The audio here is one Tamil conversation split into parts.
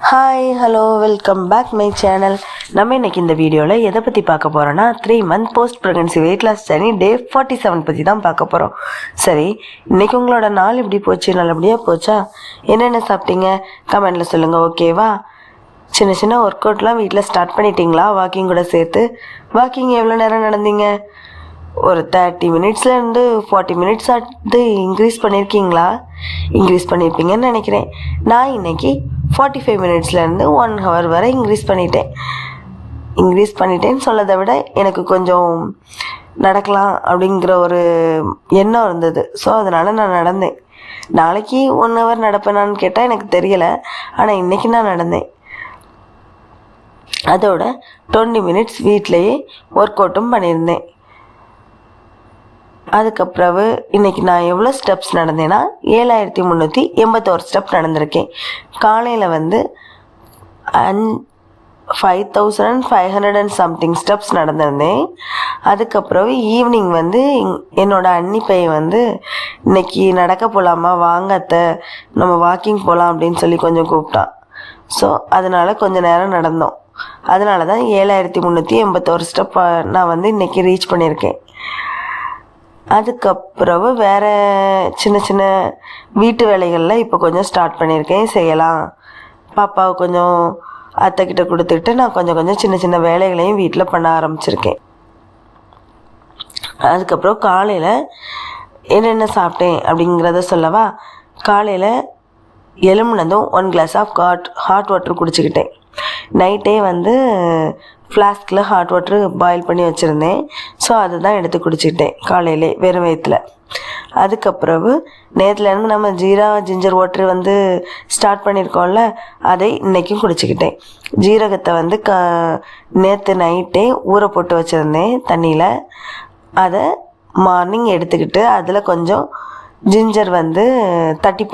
Hi hello welcome back my channel. நம்ம இன்றைக்கி இந்த வீடியோவில் எதை பற்றி பார்க்க போகிறோன்னா 3 month post pregnancy weight loss journey day 47 பற்றி தான் பார்க்க போகிறோம். சரி, இன்றைக்கி உங்களோட நாள் இப்படி போச்சு, நல்லபடியாக போச்சா? என்னென்ன சாப்பிட்டீங்க கமெண்டில் சொல்லுங்கள், ஓகேவா? சின்ன சின்ன ஒர்க் அவுட்லாம் வீட்டில் ஸ்டார்ட் பண்ணிட்டீங்களா? வாக்கிங் கூட சேர்த்து. வாக்கிங் எவ்வளோ நேரம் நடந்தீங்க? ஒரு 30 மினிட்ஸ்லேருந்து 40 மினிட்ஸ் ஆட்டு இன்க்ரீஸ் பண்ணியிருக்கீங்களா? இன்க்ரீஸ் பண்ணியிருப்பீங்கன்னு நினைக்கிறேன். நான் இன்றைக்கி 45 மினிட்ஸ்லேருந்து 1 hour வரை இன்க்ரீஸ் பண்ணிட்டேன்னு சொல்லதை விட எனக்கு கொஞ்சம் நடக்கலாம் அப்படிங்கிற ஒரு எண்ணம் இருந்தது. ஸோ அதனால் நான் நடந்தேன். நாளைக்கு 1 hour நடப்பேனான்னு கேட்டால் எனக்கு தெரியலை, ஆனால் இன்றைக்கி நான் நடந்தேன். அதோட 20 மினிட்ஸ் வீட்டிலையே ஒர்க் அவுட்டும் பண்ணியிருந்தேன். அதுக்கப்புறவு இன்றைக்கி நான் எவ்வளோ ஸ்டெப்ஸ் நடந்தேன்னா 7381 ஸ்டெப் நடந்திருக்கேன். காலையில் 5500 and something ஸ்டெப்ஸ் நடந்திருந்தேன். அதுக்கப்புறம் ஈவினிங் என்னோடய அண்ணி பையன் இன்றைக்கி நடக்க போகலாமா, வாங்க அத்தை நம்ம வாக்கிங் போகலாம் அப்படின்னு சொல்லி கொஞ்சம் கூப்பிட்டான். ஸோ அதனால் கொஞ்சம் நேரம் நடந்தோம். அதனால தான் 7381 ஸ்டெப் நான் இன்றைக்கி ரீச் பண்ணியிருக்கேன். அதுக்கப்புறம் வேறு சின்ன சின்ன வீட்டு வேலைகளில் இப்போ கொஞ்சம் ஸ்டார்ட் பண்ணியிருக்கேன், செய்யலாம். பாப்பாவை கொஞ்சம் அத்தைக்கிட்ட கொடுத்துட்டு நான் கொஞ்சம் சின்ன சின்ன வேலைகளையும் வீட்டில் பண்ண ஆரம்பிச்சிருக்கேன். அதுக்கப்புறம் காலையில் என்னென்ன சாப்பிட்டேன் அப்படிங்கிறத சொல்லவா? காலையில் எழும்புனதும் 1 glass ஆஃப் ஹாட் வாட்டர் குடிச்சிக்கிட்டேன். நைட்டே ஃப்ளாஸ்கில் ஹாட் வாட்டர் பாயில் பண்ணி வச்சுருந்தேன். ஸோ அதுதான் எடுத்து குடிச்சிக்கிட்டேன் காலையிலே வெறும் வயிற்றில். அதுக்கப்புறவு நேற்றுலேருந்து நம்ம ஜீரா ஜிஞ்சர் வாட்ரு ஸ்டார்ட் பண்ணியிருக்கோம்ல, அதை இன்றைக்கும் குடிச்சிக்கிட்டேன். ஜீரகத்தை நேற்று நைட்டே ஊற போட்டு வச்சுருந்தேன் தண்ணியில். அதை மார்னிங் எடுத்துக்கிட்டு அதில் கொஞ்சம் ஜிஞ்சர் தட்டி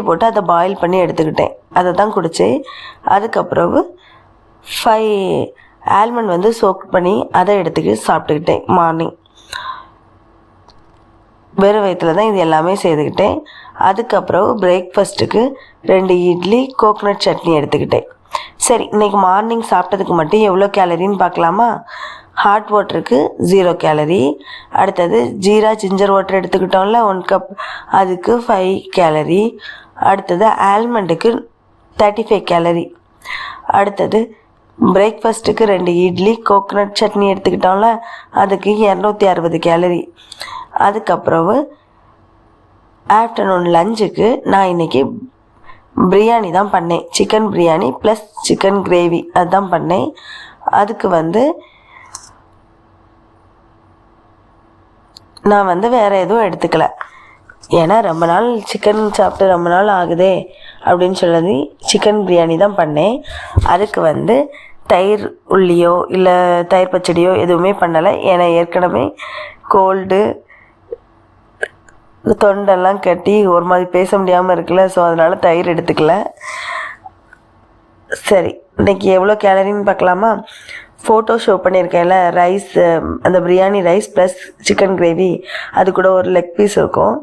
போட்டு அதை பாயில் பண்ணி எடுத்துக்கிட்டேன். அதை தான் குடித்தேன். அதுக்கப்புறவு 5 ஆல்மண்ட் சோக் பண்ணி அதை சாப்பிட்டுக்கிட்டேன் மார்னிங். வெறும் வயிற்றில் தான் இது எல்லாமே செய்துக்கிட்டேன். அதுக்கப்புறம் பிரேக்ஃபாஸ்ட்டுக்கு 2 இட்லி கோகனட் சட்னி எடுத்துக்கிட்டேன். சரி, இன்றைக்கி மார்னிங் சாப்பிட்டதுக்கு மட்டும் எவ்வளோ கேலரின்னு பார்க்கலாமா? ஹாட் வாட்டருக்கு 0 கேலரி. அடுத்தது ஜீரா ஜிஞ்சர் வாட்டர் எடுத்துக்கிட்டோம்ல 1 cup, அதுக்கு 5 கேலரி. அடுத்தது ஆல்மண்டுக்கு 35 கேலரி. அடுத்தது பிரேக்ஃபாஸ்ட்டுக்கு 2 இட்லி கோகனட் சட்னி எடுத்துக்கிட்டோம்ல, அதுக்கு 260 கேலரி. அதுக்கப்புறம் ஆஃப்டர்நூன் லஞ்சுக்கு நான் இன்றைக்கி பிரியாணி தான் பண்ணேன். Chicken biryani plus chicken gravy அதுதான் பண்ணேன். அதுக்கு நான் வேறு எதுவும் எடுத்துக்கல. ஏன்னா ரொம்ப நாள் சிக்கன் சாப்பிட்டு ரொம்ப நாள் ஆகுதே அப்படின்னு சொல்லி சிக்கன் பிரியாணி தான் பண்ணேன். அதுக்கு தயிர் உள்ளியோ இல்லை தயிர் பச்சடியோ எதுவுமே பண்ணலை. ஏன்னா ஏற்கனவே கோல்டு, தொண்டெல்லாம் கட்டி ஒரு மாதிரி பேச முடியாமல் இருக்குல்ல. ஸோ அதனால் தயிர் எடுத்துக்கல. சரி, இன்றைக்கி எவ்வளோ கேலரின்னு பார்க்கலாமா? ஃபோட்டோ ஷோ பண்ணியிருக்கேன்ல, ரைஸ், அந்த biryani rice plus chicken gravy, அது கூட ஒரு லெக் பீஸ் இருக்கும்,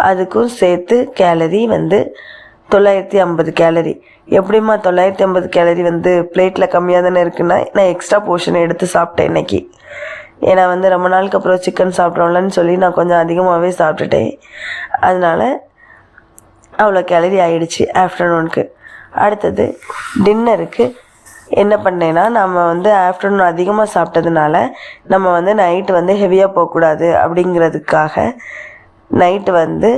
அதுக்கும் சேர்த்து கேலரி 950 கேலரி. எப்படிம்மா 950 கேலரி பிளேட்டில் கம்மியாக தானே இருக்குன்னா, நான் எக்ஸ்ட்ரா போர்ஷன் எடுத்து சாப்பிட்டேன் இன்றைக்கி. ஏன்னா ரொம்ப நாளுக்கு அப்புறம் சிக்கன் சாப்பிட்றோம்லன்னு சொல்லி நான் கொஞ்சம் அதிகமாகவே சாப்பிட்டுட்டேன். அதனால் அவ்வளோ கேலரி ஆகிடுச்சு ஆஃப்டர்நூனுக்கு. அடுத்தது டின்னருக்கு என்ன பண்ணேன்னா, நம்ம ஆஃப்டர்நூன் அதிகமாக சாப்பிட்டதுனால நம்ம நைட்டு ஹெவியாக போகக்கூடாது அப்படிங்கிறதுக்காக நைட்டு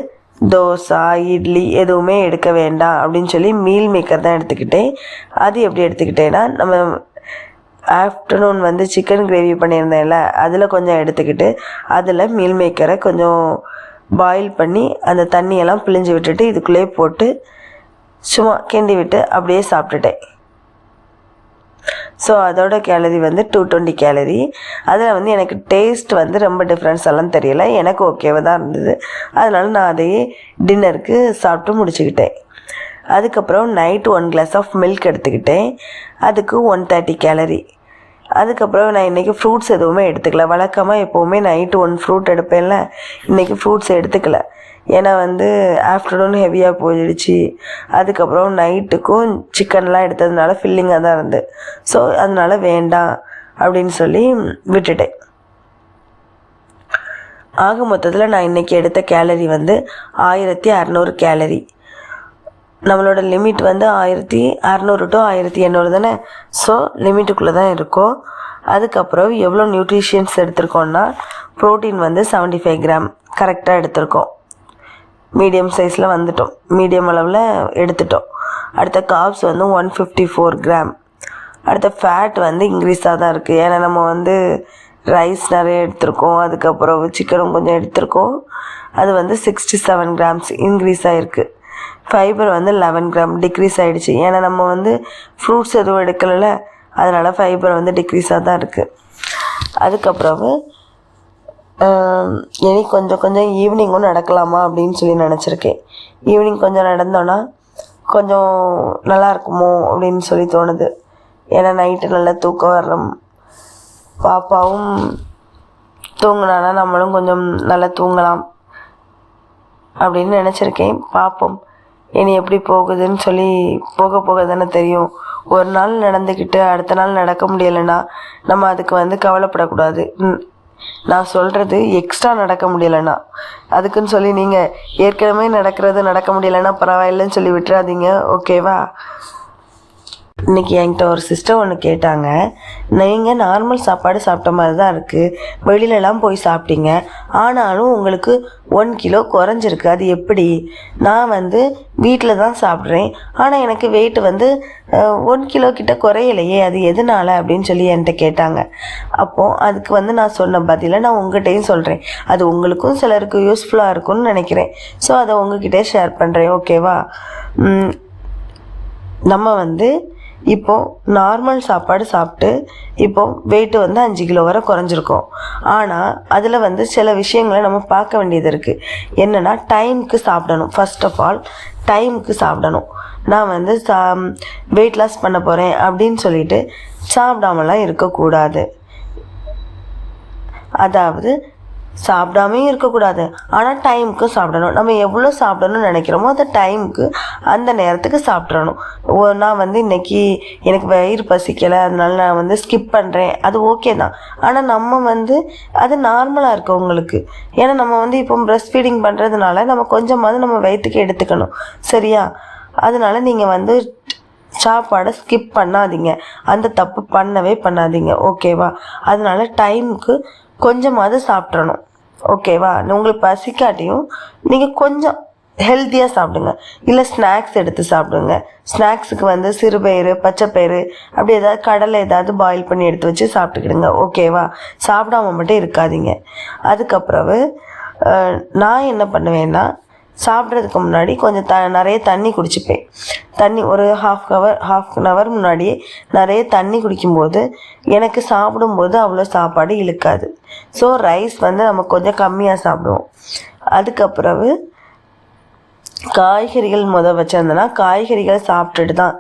தோசை இட்லி எதுவுமே எடுக்க வேண்டாம் அப்படின்னு சொல்லி மீல் மேக்கர் தான் எடுத்துக்கிட்டேன். அது எப்படி எடுத்துக்கிட்டேன்னா, நம்ம ஆஃப்டர்நூன் சிக்கன் கிரேவி பண்ணியிருந்தேன்ல, அதில் கொஞ்சம் எடுத்துக்கிட்டு அதில் மீல் மேக்கரை கொஞ்சம் பாயில் பண்ணி அந்த தண்ணியெல்லாம் பிழிஞ்சு விட்டுட்டு இதுக்குள்ளே போட்டு சும்மா கிண்டி விட்டு அப்படியே சாப்பிட்டுட்டேன். ஸோ அதோட கேலரி 220 கேலரி. அதில் எனக்கு டேஸ்ட் ரொம்ப டிஃப்ரென்ஸ் எல்லாம் தெரியலை, எனக்கு ஓகேவாக தான் இருந்தது. அதனால் நான் அதையே டின்னருக்கு சாப்பிட்டு முடிச்சுக்கிட்டேன். அதுக்கப்புறம் நைட்டு 1 glass ஆஃப் மில்க் எடுத்துக்கிட்டேன். அதுக்கு 130 கேலரி. அதுக்கப்புறம் நான் இன்றைக்கி ஃப்ரூட்ஸ் எதுவுமே எடுத்துக்கல. வழக்கமாக எப்போவுமே நைட்டு 1 ஃப்ரூட் எடுப்பேன்ல, இன்றைக்கி ஃப்ரூட்ஸ் எடுத்துக்கல. ஏன்னா ஆஃப்டர்நூன் ஹெவியாக போயிடுச்சு. அதுக்கப்புறம் நைட்டுக்கும் சிக்கன்லாம் எடுத்ததுனால ஃபில்லிங்காக தான் இருந்து. ஸோ அதனால் வேண்டாம் அப்படின்னு சொல்லி விட்டுட்டேன். ஆக மொத்தத்தில் நான் இன்றைக்கி எடுத்த கேலரி 1600 கேலரி. நம்மளோட லிமிட் 1600 to 1800 தானே. ஸோ லிமிட்டுக்குள்ளே தான் இருக்கும். அதுக்கப்புறம் எவ்வளோ நியூட்ரிஷியன்ஸ் எடுத்திருக்கோன்னா, ப்ரோட்டீன் 75 கிராம் கரெக்டாக எடுத்திருக்கோம். மீடியம் சைஸில் வந்துட்டோம், மீடியம் அளவில் எடுத்துட்டோம். அடுத்த கார்ப்ஸ் 154 கிராம். அடுத்த ஃபேட் இன்க்ரீஸாக தான் இருக்குது. ஏன்னா நம்ம ரைஸ் நிறைய எடுத்திருக்கோம், அதுக்கப்புறம் சிக்கனும் கொஞ்சம் எடுத்திருக்கோம். அது 67 கிராம்ஸ் இன்க்ரீஸ் ஆகிருக்கு. ஃபைபர் 11 கிராம் டிக்ரீஸ் ஆகிடுச்சு. ஏன்னா நம்ம ஃப்ரூட்ஸ் எதுவும் எடுக்கலைல்ல, அதனால் ஃபைபர் டிக்ரீஸாக தான் இருக்குது. அதுக்கப்புறம் இனி கொஞ்சம் ஈவினிங்கும் நடக்கலாமா அப்படின்னு சொல்லி நினச்சிருக்கேன். ஈவினிங் கொஞ்சம் நடந்தோன்னா கொஞ்சம் நல்லா இருக்குமோ அப்படின்னு சொல்லி தோணுது. ஏன்னா நைட்டு நல்லா தூக்கம் வர்றோம், பாப்பாவும் தூங்கினானா நம்மளும் கொஞ்சம் நல்லா தூங்கலாம் அப்படின்னு நினச்சிருக்கேன். பார்ப்போம் இனி எப்படி போகுதுன்னு சொல்லி. போக தானே தெரியும். ஒரு நாள் நடந்துக்கிட்டு அடுத்த நாள் நடக்க முடியலைன்னா நம்ம அதுக்கு கவலைப்படக்கூடாது. நான் சொல்கிறது எக்ஸ்ட்ரா நடக்க முடியலைன்னா, அதுக்குன்னு சொல்லி நீங்கள் ஏற்கனவே நடக்க முடியலைன்னா பரவாயில்லைன்னு சொல்லி விட்டுறாதீங்க, ஓகேவா? இன்றைக்கி என்கிட்ட ஒரு சிஸ்டர் ஒன்று கேட்டாங்க, நீங்கள் நார்மல் சாப்பாடு சாப்பிட்ட மாதிரி தான் இருக்குது, வெளியிலலாம் போய் சாப்பிட்டீங்க, ஆனாலும் உங்களுக்கு 1 கிலோ குறைஞ்சிருக்கு, அது எப்படி? நான் வீட்டில் தான் சாப்பிட்றேன், ஆனால் எனக்கு வெயிட் 1 கிலோ கிட்ட குறையலையே, அது எதனால் அப்படின்னு சொல்லி என்கிட்ட கேட்டாங்க. அப்போது அதுக்கு நான் சொன்ன பதிலை நான் உங்கள்கிட்டையும் சொல்கிறேன். அது உங்களுக்கும் சிலருக்கு யூஸ்ஃபுல்லாக இருக்கும்னு நினைக்கிறேன். ஸோ அதை உங்ககிட்டே ஷேர் பண்ணுறேன், ஓகேவா? நம்ம இப்போது நார்மல் சாப்பாடு சாப்பிட்டு இப்போது வெயிட்டு 5 கிலோ வரை குறைஞ்சிருக்கோம். ஆனால் அதில் சில விஷயங்களை நம்ம பார்க்க வேண்டியது இருக்குது. என்னென்னா, டைமுக்கு சாப்பிடணும். ஃபர்ஸ்ட் ஆஃப் ஆல் டைமுக்கு சாப்பிடணும். நான் வெயிட் லாஸ் பண்ண போகிறேன் அப்படின்னு சொல்லிட்டு சாப்பிடாமலாம் இருக்கக்கூடாது. அதாவது சாப்பிடாமையும் இருக்கக்கூடாது, ஆனால் டைமுக்கு சாப்பிடணும். நம்ம எவ்வளோ சாப்பிடணும்னு நினைக்கிறோமோ அந்த டைமுக்கு அந்த நேரத்துக்கு சாப்பிட்றணும். நான் இன்றைக்கி எனக்கு வயிறு பசிக்கலை, அதனால நான் ஸ்கிப் பண்ணுறேன், அது ஓகே தான். ஆனால் நம்ம அது நார்மலாக இருக்குது உங்களுக்கு. ஏன்னா நம்ம இப்போ ப்ரெஸ்ட் ஃபீடிங் பண்ணுறதுனால நம்ம கொஞ்சமாவது நம்ம வயிற்றுக்கு எடுத்துக்கணும், சரியா? அதனால நீங்கள் சாப்பாடை ஸ்கிப் பண்ணாதீங்க, அந்த தப்பு பண்ணவே பண்ணாதீங்க, ஓகேவா? அதனால டைமுக்கு கொஞ்சமாவது சாப்பிட்றணும், ஓகேவா? உங்களுக்கு பசிக்காட்டியும் நீங்கள் கொஞ்சம் ஹெல்த்தியாக சாப்பிடுங்க. இல்லை ஸ்நாக்ஸ் எடுத்து சாப்பிடுங்க. ஸ்நாக்ஸுக்கு சிறுபயிறு, பச்சைப்பயிறு, அப்படி ஏதாவது கடலை ஏதாவது பாயில் பண்ணி எடுத்து வச்சு சாப்பிட்டுக்கிடுங்க, ஓகேவா? சாப்பிடாம மட்டும் இருக்காதீங்க. அதுக்கப்புறம் நான் என்ன பண்ணுவேன்னா, சாப்பிட்றதுக்கு முன்னாடி கொஞ்சம் நிறைய தண்ணி குடிச்சுப்பேன். தண்ணி ஒரு ஹாஃப் அன் ஹவர் முன்னாடியே நிறைய தண்ணி குடிக்கும்போது எனக்கு சாப்பிடும்போது அவ்வளோ சாப்பாடு இழுக்காது. ஸோ ரைஸ் நம்ம கொஞ்சம் கம்மியாக சாப்பிடுவோம். அதுக்கப்புறம் காய்கறிகள் வச்சுருந்தேன்னா காய்கறிகளை சாப்பிட்டுட்டு தான்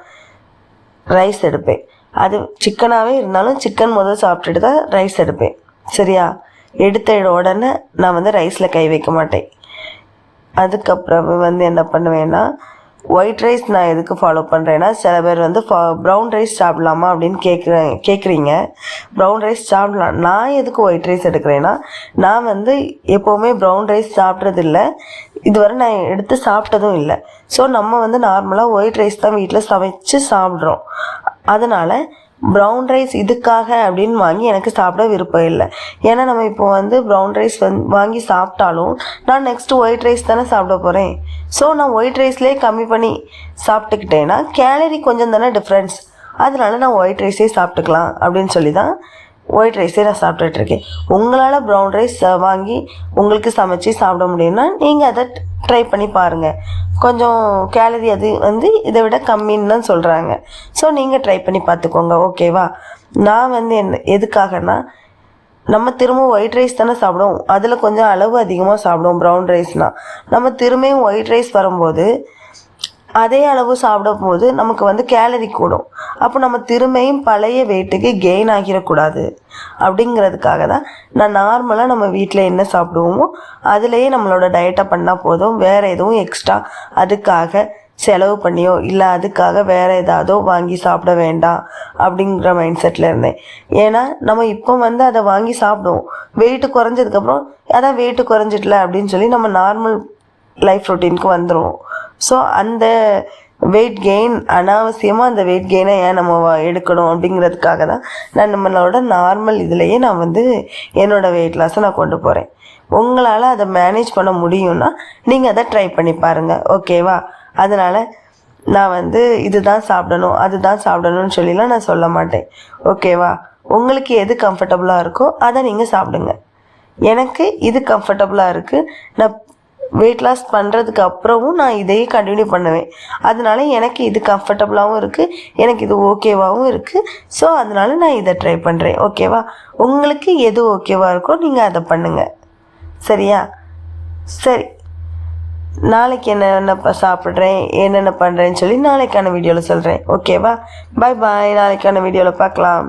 ரைஸ் எடுப்பேன். அது சிக்கனாகவே இருந்தாலும் சிக்கன் சாப்பிட்டுட்டு தான் ரைஸ் எடுப்பேன், சரியா? எடுத்த உடனே நான் ரைஸில் கை வைக்க மாட்டேன். அதுக்கப்புறம் என்ன பண்ணுவேன்னா, ஒயிட் ரைஸ் நான் எதுக்கு ஃபாலோ பண்ணுறேன்னா, சில பேர் ப்ரௌன் ரைஸ் சாப்பிட்லாமா அப்படின்னு கேட்குறீங்க. ப்ரௌன் ரைஸ் சாப்பிட்லாம். நான் எதுக்கு ஒயிட் ரைஸ் எடுக்கிறேன்னா, நான் எப்போவுமே ப்ரௌன் ரைஸ் சாப்பிட்றதில்ல, இதுவரை நான் எடுத்து சாப்பிட்டதும் இல்லை. ஸோ நம்ம நார்மலாக ஒயிட் ரைஸ் தான் வீட்டில் சமைச்சு சாப்பிட்றோம். அதனால் ப்ரௌன் ரைஸ் இதுக்காக அப்படின்னு வாங்கி எனக்கு சாப்பிட விருப்பம் இல்லை. ஏன்னா நம்ம இப்போ ப்ரௌன் ரைஸ் வாங்கி சாப்பிட்டாலும் நான் நெக்ஸ்ட்டு ஒயிட் ரைஸ் தானே சாப்பிட போகிறேன். ஸோ நான் ஒயிட் ரைஸ்லேயே கம்மி பண்ணி சாப்பிட்டுக்கிட்டேன்னா கேலரி கொஞ்சம் தானே டிஃப்ரென்ஸ், அதனால நான் ஒயிட் ரைஸே சாப்பிட்டுக்கலாம் அப்படின்னு சொல்லி தான் ஒயிட் ரைஸே நான் சாப்பிட்டுட்ருக்கேன். உங்களால் ப்ரௌன் ரைஸ் வாங்கி உங்களுக்கு சமைச்சி சாப்பிட முடியும்னா நீங்கள் அதை ட்ரை பண்ணி பாருங்கள். கொஞ்சம் கேலரி அது இதை விட கம்மின்னு தான் சொல்கிறாங்க. ஸோ நீங்கள் ட்ரை பண்ணி பார்த்துக்கோங்க, ஓகேவா? நான் எதுக்காகனா, நம்ம திரும்ப ஒயிட் ரைஸ் தானே சாப்பிடுவோம், அதில் கொஞ்சம் அளவு அதிகமாக சாப்பிடுவோம் ப்ரௌன் ரைஸ்னால். நம்ம திரும்பியும் ஒயிட் ரைஸ் வரும்போது அதே அளவு சாப்பிடும் போது நமக்கு வந்து கேலரி கூடும். அப்போ நம்ம திரும்பியும் பழைய வெயிட்டுக்கு கெயின் ஆகிடக்கூடாது அப்படிங்கிறதுக்காக தான் நான் நார்மலாக நம்ம வீட்டில் என்ன சாப்பிடுவோமோ அதுலேயே நம்மளோட டயட்டை பண்ணால் போதும். வேறு எதுவும் எக்ஸ்ட்ரா அதுக்காக செலவு பண்ணியோ இல்லை அதுக்காக வேறு ஏதாவதோ வாங்கி சாப்பிட வேண்டாம் அப்படிங்கிற மைண்ட் செட்டில் இருந்தேன். ஏன்னா நம்ம இப்போ வந்து அதை வாங்கி சாப்பிடுவோம். வெயிட்டு குறைஞ்சதுக்கப்புறம் அதான் வெயிட்டு குறைஞ்சிடல அப்படின்னு சொல்லி நம்ம நார்மல் லைஃப் ரொட்டீனுக்கு வந்துடுவோம். ஸோ அந்த வெயிட் கெயின் அனாவசியமாக அந்த வெயிட் கெயினை ஏன் நம்ம எடுக்கணும் அப்படிங்கிறதுக்காக தான் நான் நம்மளோட நார்மல் இதுலேயே நான் வந்து என்னோடய வெயிட் லாஸை நான் கொண்டு போகிறேன். உங்களால் அதை மேனேஜ் பண்ண முடியும்னா நீங்கள் அதை ட்ரை பண்ணி பாருங்கள். ஓகேவா? அதனால் நான் வந்து இதுதான் சாப்பிடணும் அதுதான் சாப்பிடணும்னு சொல்லிலாம் நான் சொல்ல மாட்டேன். ஓகேவா? உங்களுக்கு எது கம்ஃபர்டபுளாக இருக்கோ அதை நீங்கள் சாப்பிடுங்க. எனக்கு இது கம்ஃபர்டபுளாக இருக்குது. நான் வெயிட் லாஸ் பண்ணுறதுக்கு அப்புறமும் நான் இதையே கண்டினியூ பண்ணுவேன். அதனால எனக்கு இது கம்ஃபர்டபுளாகவும் இருக்குது, எனக்கு இது ஓகேவாகவும் இருக்குது. ஸோ அதனால நான் இதை ட்ரை பண்ணுறேன். ஓகேவா? உங்களுக்கு எது ஓகேவாக இருக்கோ நீங்கள் அதை பண்ணுங்கள். சரியா? சரி, நாளைக்கு என்னென்ன சாப்பிட்றேன் என்னென்ன பண்ணுறேன்னு சொல்லி நாளைக்கான வீடியோவில் சொல்கிறேன். ஓகேவா? பாய் பாய். நாளைக்கான வீடியோவில் பார்க்கலாம்.